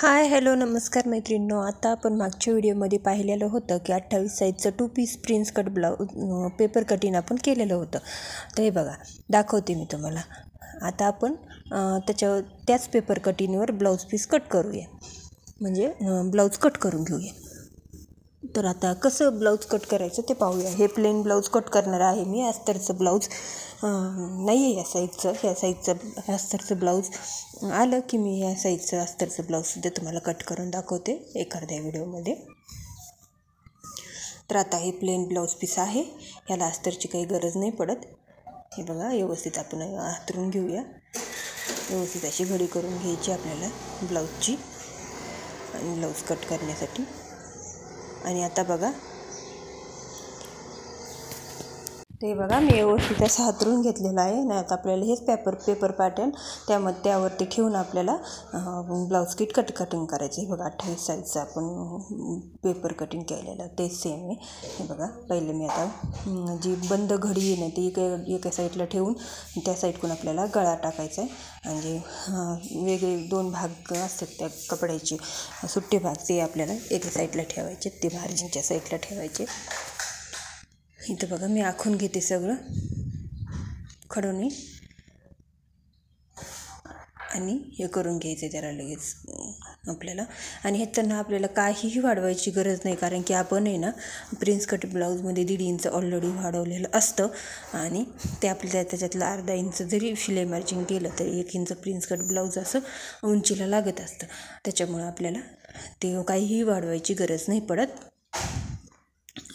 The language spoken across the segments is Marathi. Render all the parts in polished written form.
हाय हॅलो नमस्कार मैत्रिणींनो. आता आपण मागच्या व्हिडिओमध्ये पाहिलेलं होतं की 28 साईजचं 2 piece prince cut blouse paper cutting आपण केलेलं होतं. तर हे बघा दाखवते मी तुम्हाला. आता आपण त्याच पेपर कटिंगवर ब्लाऊज पीस कट करूया, म्हणजे ब्लाऊज कट करून घेऊया. तर आता कसं ब्लाऊज कट करायचं ते पाहूया. हे प्लेन ब्लाऊज कट करणार आहे मी. अस्तरचं ब्लाऊज नाही आहे या साईजचं. ह्या साईजचं अस्तरचं ब्लाऊज आलं की मी या साईजचं अस्तरचं ब्लाऊजसुद्धा तुम्हाला कट करून दाखवते एखाद्या व्हिडिओमध्ये. तर आता हे प्लेन ब्लाऊज पीस आहे, ह्याला अस्तरची काही गरज नाही पडत. हे बघा व्यवस्थित आपण हातरून घेऊया. व्यवस्थित अशी घडी करून घ्यायची आपल्याला ब्लाऊजची आणि ब्लाऊज कट करण्यासाठी. आणि आता बघा ते बघा मी व्यवस्थित असं हातरून घेतलेलं आहे ना. आता आपल्याला हेच पेपर पॅटर्न त्यावरती ठेवून आपल्याला ब्लाऊज कटिंग करायचं. हे बघा 28 साईजचं आपण पेपर कटिंग केलेलं तेच सेम आहे. हे बघा पहिले मी आता जी बंद घडी आहे ना ती एका साईडला ठेवून त्या साईडकडून आपल्याला गळा टाकायचा आहे. म्हणजे वेगळे 2 भाग असतात त्या कपड्याचे सुट्टे भाग, ते आपल्याला एका साईडला ठेवायचे, ते मार्जिनच्या साईडला ठेवायचे. इथं बघा मी आखून घेते सगळं खडूने आणि हे करून घ्यायचं त्याला लगेच आपल्याला. आणि ह्याच्यानं आपल्याला काहीही वाढवायची गरज नाही, कारण की आपण आहे ना प्रिन्स कट ब्लाऊजमध्ये 1.5 इंच ऑलरेडी वाढवलेलं असतं. आणि ते आपल्याला त्याच्यातलं अर्धा इंच जरी शिलाई मार्जिन केलं तरी 1 इंच प्रिन्स कट ब्लाऊज असं उंचीला लागत असतं. त्याच्यामुळं आपल्याला ते काहीही वाढवायची गरज नाही पडत.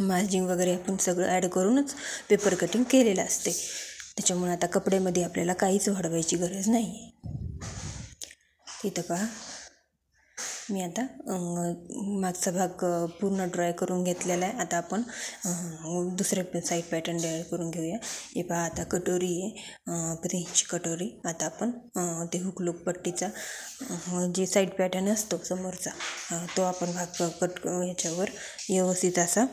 मार्जिन वगैरे आपण सगळं ॲड करूनच पेपर कटिंग केलेलं असते. त्याच्यामुळे आता कपड्यामध्ये आपल्याला काहीच वाढवायची गरज नाही. इथं पहा मी आता मागचा भाग पूर्ण ड्राय करून घेतलेला आहे. आता आपण दुसऱ्या साईड पॅटर्न ड्राय करून घेऊया. हे पहा आता कटोरी आहे, प्रिन्सची कटोरी. आता आपण ते हुकलूक पट्टीचा जे साईड पॅटर्न असतो समोरचा तो आपण भाग ह्याच्यावर व्यवस्थित असा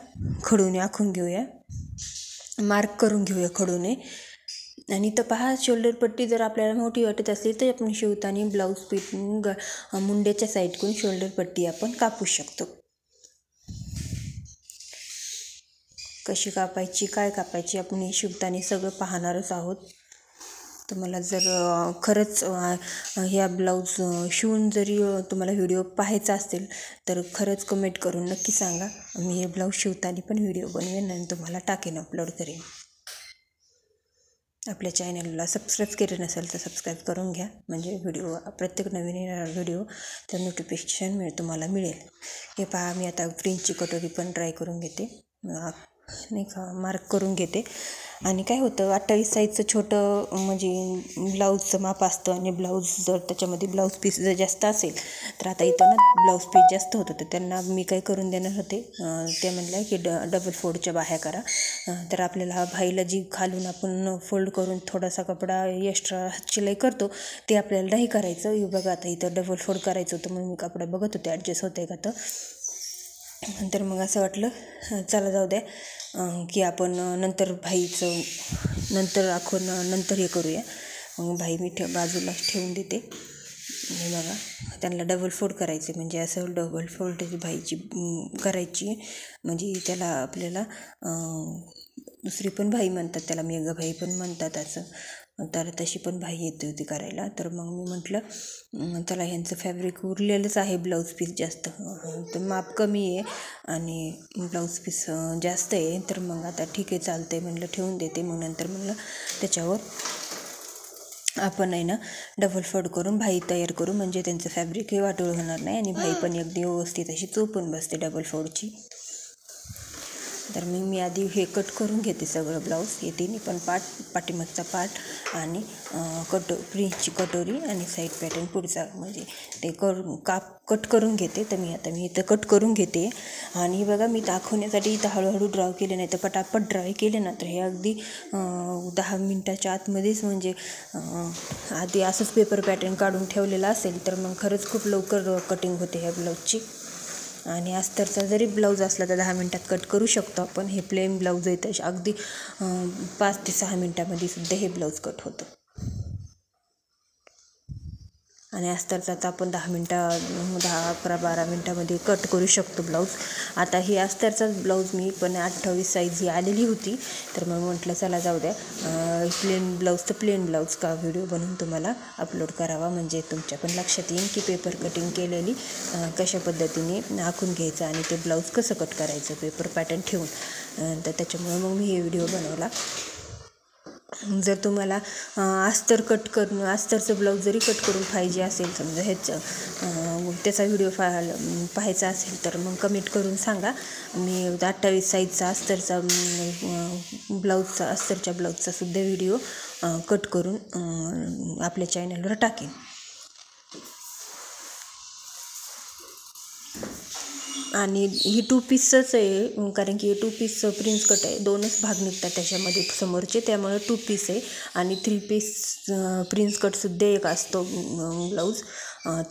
खडूने आखून घेऊया, मार्क करून घेऊया खडूने. आणि तर पहा शोल्डर पट्टी जर आपल्याला मोठी वाटत असेल तर आपण शिवताना ब्लाऊज पीठ मुंड्याच्या साईडकडून शोल्डर पट्टी आपण कापू शकतो. कशी कापायची, काय कापायची आपण हे शिवताना सगळं पाहणारच आहोत. तर मला जर खरंच ह्या ब्लाऊज शिवून जरी तुम्हाला व्हिडिओ पाहायचा असेल तर खरंच कमेंट करून नक्की सांगा. मी हे ब्लाऊज शिवताना पण व्हिडिओ बनवेन आणि तुम्हाला टाकेन, अपलोड करेन. आपल्या चॅनलला सबस्क्राईब केलं नसेल तर सबस्क्राईब करून घ्या, म्हणजे प्रत्येक नवीन येणारा व्हिडिओ तर नोटिफिकेशन तुम्हाला मिळेल. हे पहा मी आता प्रिन्सची कटोरी पण ड्राय करून घेते, नाही का मार्क करून घेते. आणि काय होतं 28 साईजचं छोटं म्हणजे ब्लाऊजचं माप असतं आणि ब्लाऊज जर त्याच्यामध्ये ब्लाऊज पीस जर जास्त असेल तर आता इथं ना ब्लाऊज पीस जास्त होतं. तर त्यांना मी काय करून देणार होते, ते म्हणलं की डबल फोल्डच्या बाह्या करा. तर आपल्याला भाईला जी खालून आपण फोल्ड करून थोडासा कपडा एक्स्ट्रा शिलाई करतो ते आपल्याला नाही करायचं. हे बघा आता इथं डबल फोल्ड करायचं होतं म्हणून मी कपडा बघत होते ॲडजस्ट होतं आहे का. तर मग असं वाटलं चला जाऊ द्या की आपण नंतर भाईचं नंतर आखून नंतर हे करूया. मग भाई मी बाजूला ठेवून देते. हे बघा त्यांना डबल फोल्ड करायचे, म्हणजे असं डबल फोल्ड भाईची करायची, म्हणजे त्याला आपल्याला दुसरी पण भाई म्हणतात, त्याला मेघा भाई पण म्हणतात असं. तर तशी पण भाई येते होती करायला. तर मग मी म्हटलं त्याला ह्यांचं फॅब्रिक उरलेलंच आहे ब्लाऊज पीस जास्त, तर माप कमी आहे आणि ब्लाऊज पीस जास्त आहे. तर मग आता ठीक आहे चालतं आहे म्हणलं ठेवून देते. मग नंतर म्हणलं त्याच्यावर आपण आहे ना डबल फोल्ड करून भाई तयार करू, म्हणजे त्यांचं फॅब्रिकही वाटोळ होणार नाही आणि भाई पण अगदी व्यवस्थित अशी चोपून बसते डबल फोल्डची. तर मी आधी हे कट करून घेते सगळं ब्लाऊज, हे तिन्ही पण पाठीमागचा पार्ट आणि प्रिन्सची कटोरी आणि साईड पॅटर्न पुढचा, म्हणजे ते कट करून घेते. तर मी इथं कट करून घेते. आणि बघा मी दाखवण्यासाठी इथं हळूहळू ड्रॉ केले, नाही तर पटापट ड्रॉ केले ना तर हे अगदी 10 मिनटाच्या आतमध्येच, म्हणजे आधी असंच पेपर पॅटर्न काढून ठेवलेला असेल तर मग खरंच खूप लवकर कटिंग होते ह्या ब्लाऊजची. आणि अस्तरचा जरी ब्लाऊज असला तर 10 मिनटात कट करू शकतो आपण. हे प्लेन ब्लाऊज आहे तर अगदी 5 ते 6 मिनटामध्ये सुद्धा हे ब्लाऊज कट होतं. आणि अस्तरचा तर आपण 10-11-12 मिनटामध्ये कट करू शकतो ब्लाऊज. आता ही अस्तरचाच ब्लाऊज मी पण 28 साईज ही आलेली होती, तर मग म्हटलं चला जाऊ द्या, प्लेन ब्लाऊज का व्हिडिओ बनवून तुम्हाला अपलोड करावा, म्हणजे तुमच्या पण लक्षात येईल की पेपर कटिंग केलेली कशा पद्धतीने आखून घ्यायचं आणि ते ब्लाऊज कसं कट करायचं पेपर पॅटर्न ठेवून. तर त्याच्यामुळे मग मी हे व्हिडिओ बनवला. जर तुम्हाला अस्तरचं ब्लाऊज जरी कट करून पाहिजे असेल, समजा त्याचा व्हिडिओ पाहायचा असेल तर मग कमेंट करून सांगा. मी 28 साईजचा अस्तरच्या ब्लाऊजचा सुद्धा व्हिडिओ कट करून आपल्या चॅनलवर टाकेन. आणि ही 2 पीसच आहे, कारण की 2 पीस प्रिन्स कट आहे, 2च भाग निघतात त्याच्यामध्ये समोरचे, त्यामुळे 2 पीस आहे. आणि 3 पीस प्रिन्स कटसुद्धा एक असतो ब्लाऊज.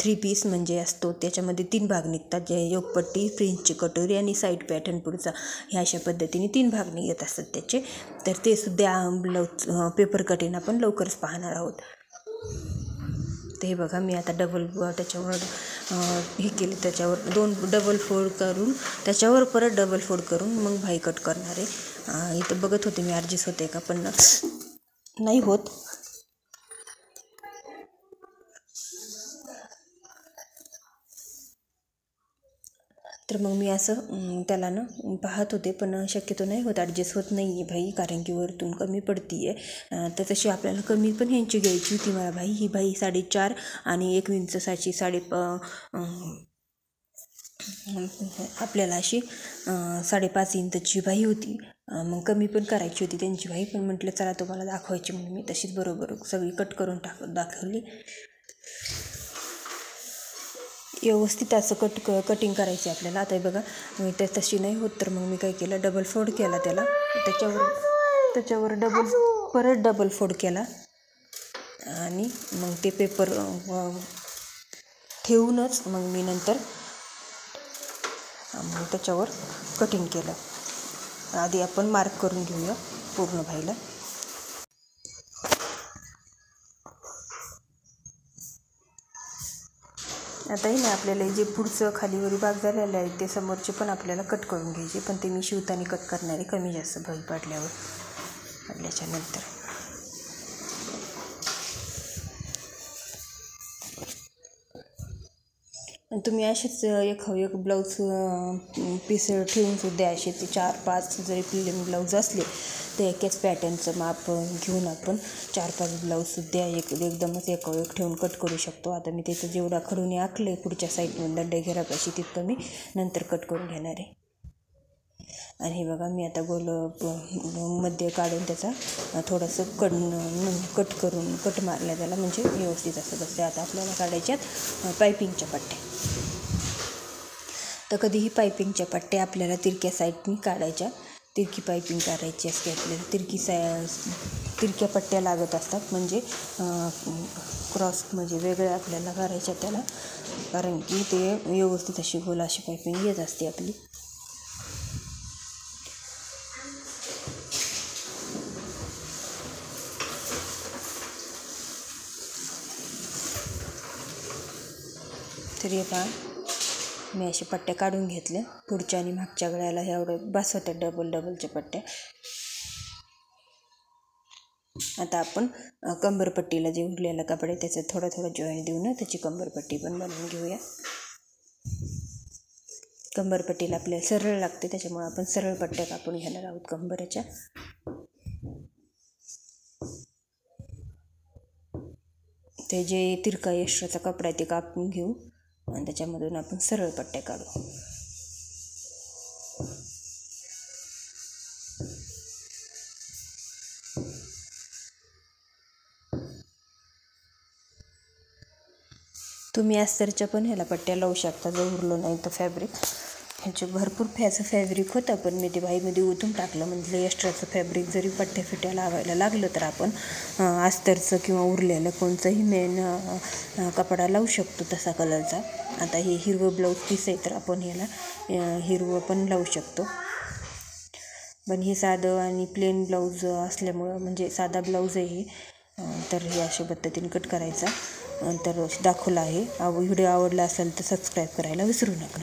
3 पीस म्हणजे असतो, त्याच्यामध्ये 3 भाग निघतात, जे योगपट्टी, प्रिन्सची कटोरी आणि साईड पॅटर्न पुढचा, ह्या अशा पद्धतीने 3 भाग निघत असतात त्याचे. तर ते सुद्धा ब्लाऊज पेपर कटिंग आपण लवकरच पाहणार आहोत. ते बघा, मी आता त्याच्यावर हे केले, त्याच्यावर 2 डबल फोल्ड करून त्याच्यावर परत डबल फोल्ड करून मग भाई कट करणार आहे. इथं बघत होते मी ॲडजस्ट होते का, पण नाही होत. तर मग मी असं त्याला पाहत होते, पण शक्यतो नाही होत, ॲडजस्ट होत नाही आहे भाई, कारण की वरतून कमी पडती आहे. तर तशी आपल्याला कमी पण ह्यांची घ्यायची होती मला भाई. ही भाई 4.5 आणि 1 इंचाची आपल्याला अशी 5.5 इंचची बाही होती. मग कमी पण करायची होती त्यांची बाही, पण म्हटलं चला तुम्हाला दाखवायची म्हणून मी तशीच बरोबर सगळी कट करून दाखवली. व्यवस्थित असं कटिंग करायची आपल्याला. आता बघा, मी तशी नाही होत, तर मग मी काय केलं, डबल फोल्ड केला त्याला, त्याच्यावर परत डबल फोल्ड केला आणि मग ते पेपर ठेवूनच मग मी नंतर त्याच्यावर कटिंग केलं. आधी आपण मार्क करून घेऊया पूर्ण भाईला. आताही नाही, आपल्याला जे पुढचं खालीवरी भाग झालेलं आहे ते समोरचे पण आपल्याला कट करून घ्यायचे, पण ते मी शिवताना कट करणारे कमी जास्त भाई पाडल्याच्या नंतर. तुम्ही असेच एक ब्लाऊज पीस ठेवून सुद्धा असे ते 4-5 जरी प्लेन ब्लाऊज असले तर एकाच पॅटर्नचं माप घेऊन आपण 4-5 ब्लाऊजसुद्धा एकदमच एक ठेवून कट करू शकतो. आता मी त्याचं जेवढा खडूने आखले पुढच्या साईडमधून दंडे घेरापाशी तितकं मी नंतर कट करून घेणार आहे. आणि हे बघा, मी आता गोल मध्ये काढून त्याचा थोडंसं कट मारल्या त्याला, म्हणजे व्यवस्थित असं बसते. आता आपल्याला काढायच्यात पायपिंगच्या पट्ट्या. तर कधीही पायपिंगच्या पट्ट्या आपल्याला तिरक्या साईडनी काढायच्या, तिरकी पायपिंग करायची असते आपल्याला. तिरक्या पट्ट्या लागत असतात, म्हणजे क्रॉस म्हणजे वेगळ्या आपल्याला करायच्या त्याला, कारण की ते व्यवस्थित अशी गोल अशी पायपिंग येत असते आपली. तरी पहा, मी अशा पट्ट्या काढून घेतल्या पुढच्या आणि मागच्या गळ्याला. ह्या एवढं बस होत्या डबलच्या पट्ट्या. आता आपण कंबरपट्टीला जे उरलेलं कपडे आहे त्याचं थोडं जॉईंट देऊन त्याची कंबरपट्टी पण बनवून घेऊया. कंबरपट्टीला आपल्याला सरळ लागते, त्याच्यामुळे आपण सरळ पट्ट्या कापून घेणार आहोत कंबरेच्या. ते जे तिरका एक्स्ट्राचा कपडा आहे ते कापून घेऊ आणि त्याच्यामधून आपण सरळ पट्ट्या काढू. तुम्ही अस्तरच्या पण ह्याला पट्ट्या लावू शकता जर उरलं नाही तर फॅब्रिक. ह्याचे भरपूर फॅब्रिक होतं, पण मी ते बाईमध्ये ओतून टाकलं. म्हणजे एक्स्ट्राचं फॅब्रिक जरी पट्ट्या लावायला लागलं तर आपण अस्तरचं किंवा उरलेलं कोणचंही मेन कपडा लावू शकतो तसा कलरचा. आता हे हिरवं ब्लाऊज पीस आहे, तर आपण ह्याला हिरवं पण लावू शकतो. पण हे साधं आणि प्लेन ब्लाऊज असल्यामुळं, म्हणजे साधा ब्लाऊज आहे हे, तर हे अशा पद्धतीने कट करायचा. तर दाखवला आहे. व्हिडिओ आवडला असेल तर सबस्क्राईब करायला विसरू नका.